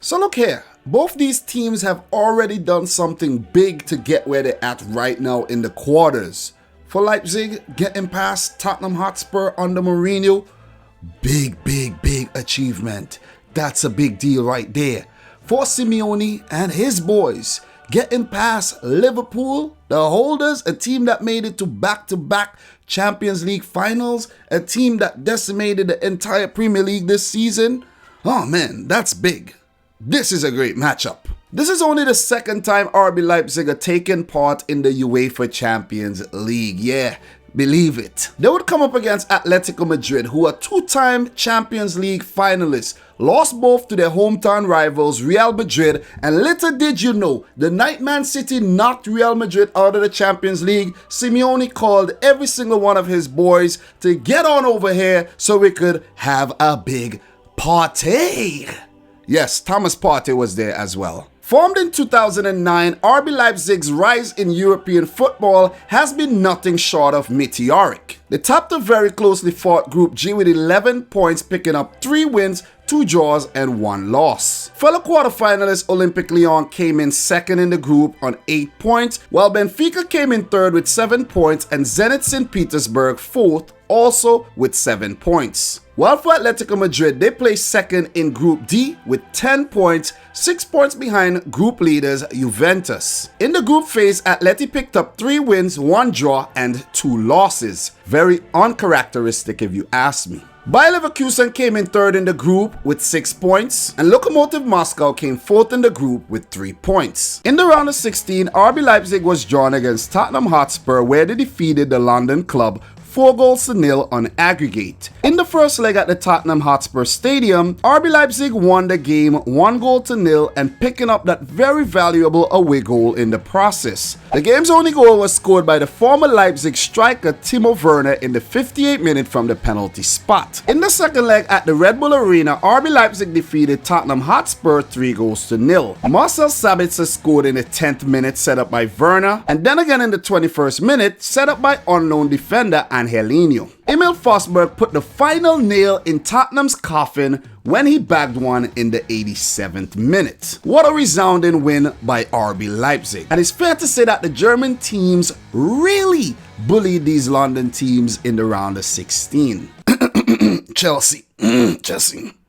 So look here, both these teams have already done something big to get where they're at right now in the quarters. For Leipzig, getting past Tottenham Hotspur under Mourinho, big achievement. That's a big deal right there. For Simeone and his boys, getting past Liverpool, the holders, a team that made it to back-to-back Champions League finals, a team that decimated the entire Premier League this season. Oh man, that's big. This is a great matchup. This is only the second time RB Leipzig are taking part in the UEFA Champions League. Yeah, believe it. They would come up against Atletico Madrid, who are two-time Champions League finalists, lost both to their hometown rivals Real Madrid, and little did you know, the night Man City knocked Real Madrid out of the Champions League. Simeone called every single one of his boys to get on over here so we could have a big party. Yes, Thomas Partey was there as well. Formed in 2009, RB Leipzig's rise in European football has been nothing short of meteoric. They topped a very closely fought Group G with 11 points, picking up 3 wins, 2 draws, and 1 loss. Fellow quarterfinalist Olympique Lyon came in second in the group on 8 points, while Benfica came in third with 7 points and Zenit St. Petersburg fourth, also with 7 points. While for Atletico Madrid, they placed second in Group D with 10 points, 6 points behind group leaders Juventus. In the group phase, Atleti picked up 3 wins, 1 draw, and 2 losses. Very uncharacteristic if you ask me. Bayer Leverkusen came in third in the group with 6 points, and Lokomotiv Moscow came fourth in the group with 3 points. In the round of 16, RB Leipzig was drawn against Tottenham Hotspur, where they defeated the London club 4-0 on aggregate. In the first leg at the Tottenham Hotspur Stadium, RB Leipzig won the game 1-0 and picking up that very valuable away goal in the process. The game's only goal was scored by the former Leipzig striker Timo Werner in the 58th minute from the penalty spot. In the second leg at the Red Bull Arena, RB Leipzig defeated Tottenham Hotspur 3-0. Marcel Sabitzer scored in the 10th minute, set up by Werner, and then again in the 21st minute, set up by unknown defender Angelino. Emil Forsberg put the final nail in Tottenham's coffin when he bagged one in the 87th minute. What a resounding win by RB Leipzig. And it's fair to say that the German teams really bullied these London teams in the round of 16. Chelsea.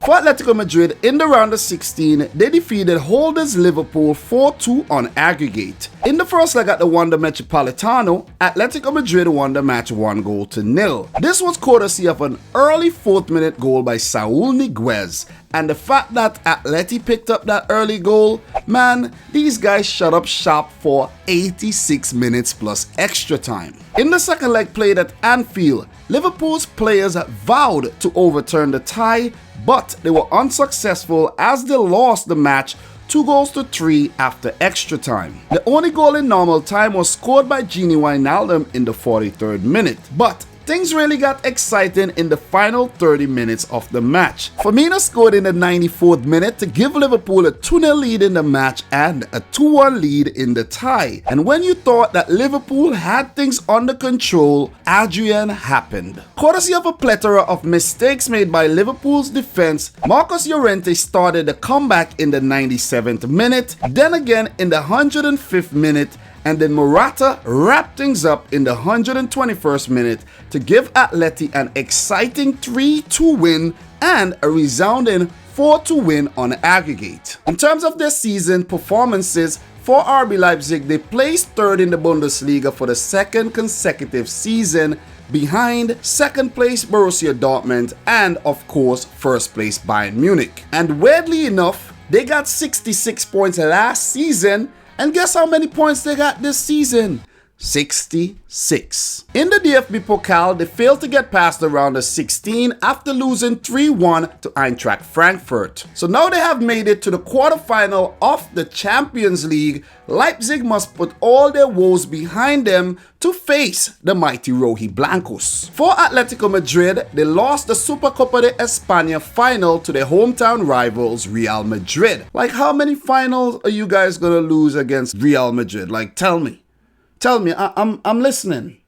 For Atletico Madrid, in the round of 16, they defeated holders Liverpool 4-2 on aggregate. In the first leg at the Wanda Metropolitano, Atletico Madrid won the match 1-0. This was courtesy of an early 4th minute goal by Saúl Ñíguez, and the fact that Atleti picked up that early goal, man, these guys shut up shop for 86 minutes plus extra time. In the second leg played at Anfield, Liverpool's players vowed to overturn the tie, but they were unsuccessful as they lost the match 2-3 after extra time. The only goal in normal time was scored by Gini Wijnaldum in the 43rd minute, but things really got exciting in the final 30 minutes of the match. Firmino scored in the 94th minute to give Liverpool a 2-0 lead in the match and a 2-1 lead in the tie. And when you thought that Liverpool had things under control, Adrian happened. Courtesy of a plethora of mistakes made by Liverpool's defense, Marcos Llorente started the comeback in the 97th minute, then again in the 105th minute, and then Morata wrapped things up in the 121st minute to give Atleti an exciting 3-2 win and a resounding 4-2 win on aggregate. In terms of their season performances, for RB Leipzig, they placed third in the Bundesliga for the second consecutive season, behind second place Borussia Dortmund and of course first place Bayern Munich. And weirdly enough, they got 66 points last season, and guess how many points they got this season? 66. In the DFB Pokal, they failed to get past the round of 16 after losing 3-1 to Eintracht Frankfurt. So now they have made it to the quarterfinal of the Champions League. Leipzig must put all their woes behind them to face the mighty Rojiblancos. For Atletico Madrid, they lost the Supercopa de España final to their hometown rivals Real Madrid. Like, how many finals are you guys gonna lose against Real Madrid? Like, tell me, I'm listening.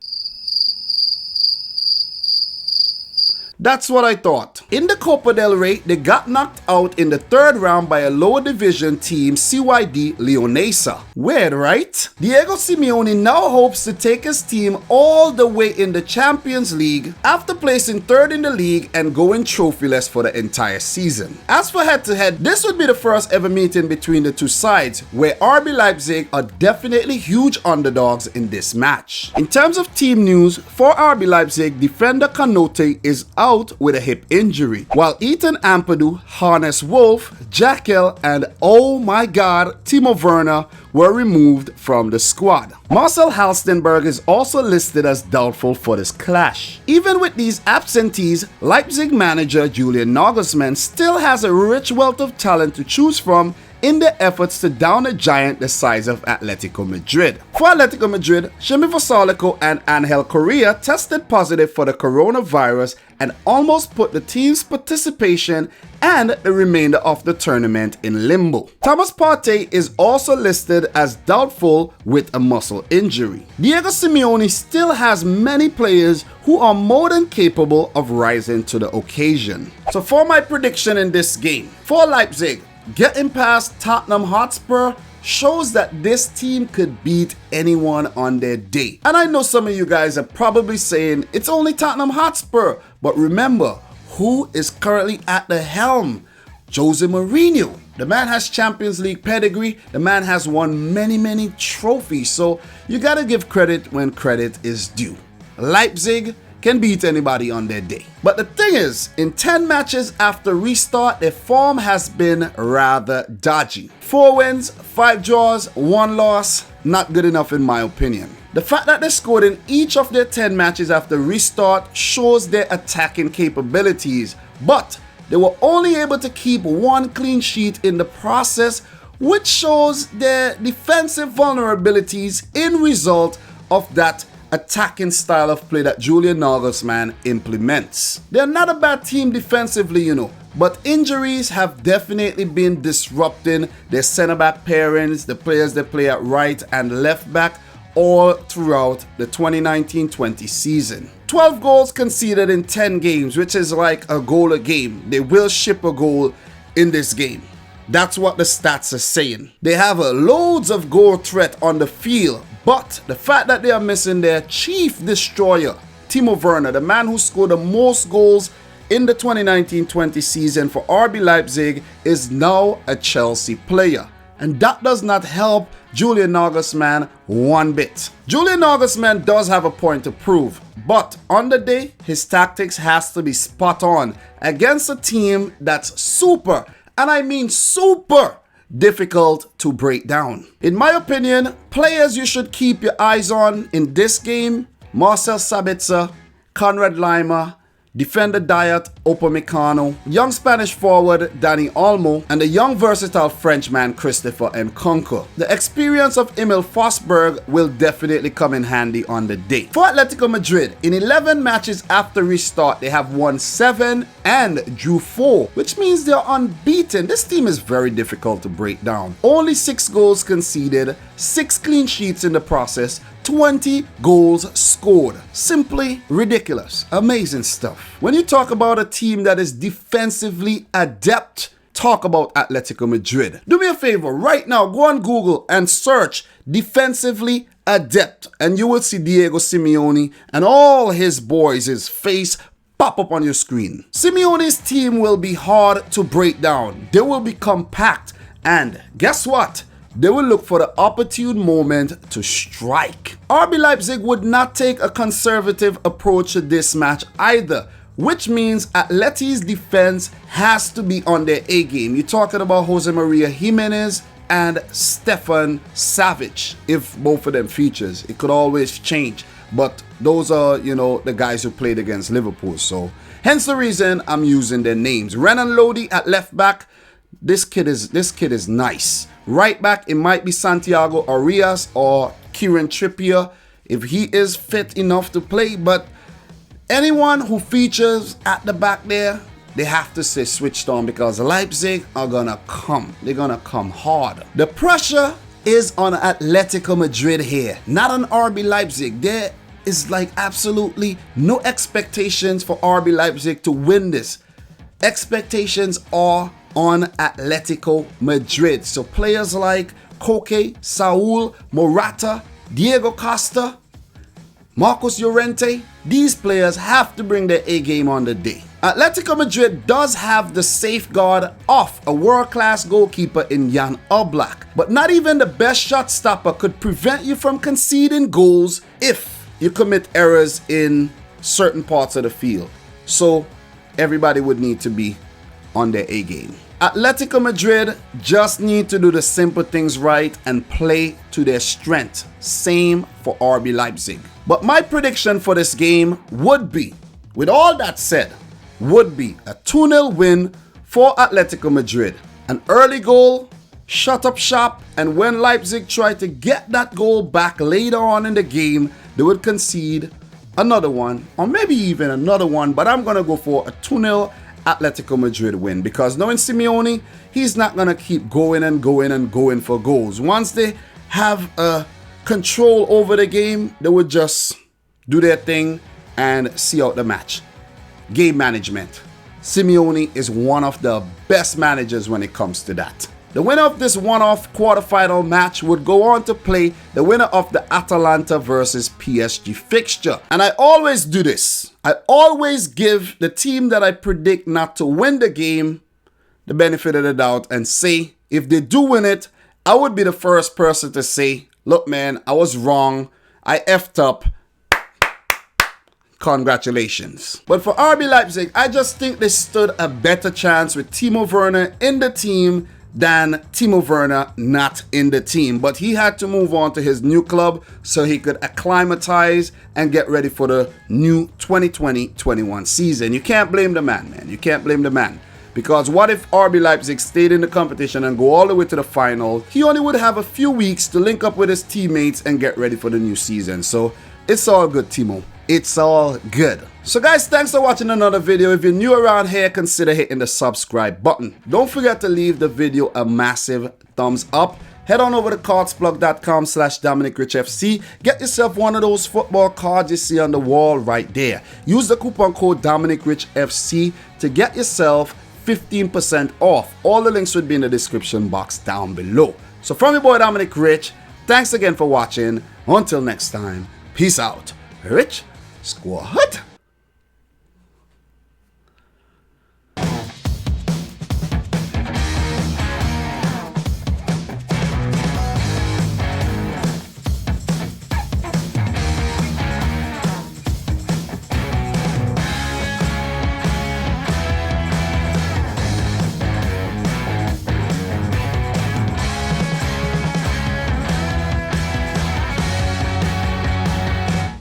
That's what I thought. In the Copa del Rey, they got knocked out in the third round by a lower division team, CYD Leonesa. Weird, right? Diego Simeone now hopes to take his team all the way in the Champions League after placing third in the league and going trophyless for the entire season. As for head-to-head, this would be the first ever meeting between the two sides, where RB Leipzig are definitely huge underdogs in this match. In terms of team news, for RB Leipzig, defender Kanote is out with a hip injury, while Ethan Ampadu, Hannes Wolf, Jekyll, and oh my god, Timo Werner were removed from the squad. Marcel Halstenberg is also listed as doubtful for this clash. Even with these absentees, Leipzig manager Julian Nagelsmann still has a rich wealth of talent to choose from in their efforts to down a giant the size of Atletico Madrid. For Atletico Madrid, Ximi Vasalico and Angel Correa tested positive for the coronavirus and almost put the team's participation and the remainder of the tournament in limbo. Thomas Partey is also listed as doubtful with a muscle injury. Diego Simeone still has many players who are more than capable of rising to the occasion. So for my prediction in this game, for Leipzig, getting past Tottenham Hotspur shows that this team could beat anyone on their day. And I know some of you guys are probably saying it's only Tottenham Hotspur, but remember, who is currently at the helm? Jose Mourinho. The man has Champions League pedigree. The man has won many trophies. So you gotta give credit when credit is due. Leipzig can beat anybody on their day. But the thing is, in 10 matches after restart, their form has been rather dodgy. 4 wins, 5 draws, 1 loss, not good enough in my opinion. The fact that they scored in each of their 10 matches after restart shows their attacking capabilities, but they were only able to keep 1 clean sheet in the process, which shows their defensive vulnerabilities in result of that attacking style of play that Julian Nagelsmann implements. They're not a bad team defensively, but injuries have definitely been disrupting their center-back pairings, the players they play at right and left back, all throughout the 2019-20 season. 12 goals conceded in 10 games, which is like a goal a game. They will ship a goal in this game. That's what the stats are saying. They have loads of goal threat on the field, but the fact that they are missing their chief destroyer, Timo Werner, the man who scored the most goals in the 2019-20 season for RB Leipzig, is now a Chelsea player. And that does not help Julian Nagelsmann one bit. Julian Nagelsmann does have a point to prove, but on the day, his tactics has to be spot on against a team that's super, and I mean super, difficult to break down. In my opinion, players you should keep your eyes on in this game: Marcel Sabitzer, Konrad Laimer, defender Dayot Upamecano, young Spanish forward Dani Olmo, and the young versatile Frenchman Christopher Nkunku. The experience of Emil Forsberg will definitely come in handy on the day. For Atletico Madrid, in 11 matches after restart, they have won 7 and drew 4, which means they're unbeaten. This team is very difficult to break down. Only 6 goals conceded, 6 clean sheets in the process, 20 goals scored. Simply ridiculous. Amazing stuff. When you talk about a team that is defensively adept, talk about Atletico Madrid. Do me a favor right now, go on Google and search defensively adept, and you will see Diego Simeone and all his boys, his face pop up on your screen. Simeone's team will be hard to break down. They will be compact, and guess what? They will look for the opportune moment to strike. RB Leipzig would not take a conservative approach to this match either, which means Atleti's defense has to be on their A game. You're talking about Jose Maria Jimenez and Stefan Savic. If both of them features, it could always change, but those are, the guys who played against Liverpool, so hence the reason I'm using their names. Renan Lodi at left back. This kid is nice. Right back, it might be Santiago Arias or Kieran Trippier if he is fit enough to play, but anyone who features at the back there, they have to stay switched on because Leipzig are gonna come. They're gonna come hard. The pressure is on Atletico Madrid here, not on RB Leipzig. They're is like absolutely no expectations for RB Leipzig to win this. Expectations are on Atletico Madrid. So players like Koke, Saul, Morata, Diego Costa, Marcos Llorente, these players have to bring their A game on the day. Atletico Madrid does have the safeguard of a world-class goalkeeper in Jan Oblak, but not even the best shot stopper could prevent you from conceding goals if you commit errors in certain parts of the field. So everybody would need to be on their A game. Atletico Madrid just need to do the simple things right and play to their strength. Same for RB Leipzig. But my prediction for this game would be, with all that said, would be a 2-0 win for Atletico Madrid. An early goal, shut up shop, and when Leipzig try to get that goal back later on in the game, they would concede another one, or maybe even another one, but I'm going to go for a 2-0 Atletico Madrid win, because knowing Simeone, he's not going to keep going and going and going for goals. Once they have a control over the game, they would just do their thing and see out the match. Game management. Simeone is one of the best managers when it comes to that. The winner of this one-off quarterfinal match would go on to play the winner of the Atalanta versus PSG fixture. And I always do this. I always give the team that I predict not to win the game the benefit of the doubt and say, if they do win it, I would be the first person to say, look man, I was wrong. I effed up. Congratulations. But for RB Leipzig, I just think they stood a better chance with Timo Werner in the team than Timo Werner not in the team. But he had to move on to his new club so he could acclimatize and get ready for the new 2020-21 season. You can't blame the man, man. You can't blame the man. Because what if RB Leipzig stayed in the competition and go all the way to the final? He only would have a few weeks to link up with his teammates and get ready for the new season. So it's all good, Timo. It's all good. So guys, thanks for watching another video. If you're new around here, consider hitting the subscribe button. Don't forget to leave the video a massive thumbs up. Head on over to cardsplug.com/dominicrichfc. Get yourself one of those football cards you see on the wall right there. Use the coupon code dominicrichfc to get yourself 15% off. All the links would be in the description box down below. So from your boy Dominic Rich, thanks again for watching. Until next time, peace out. Rich Squad.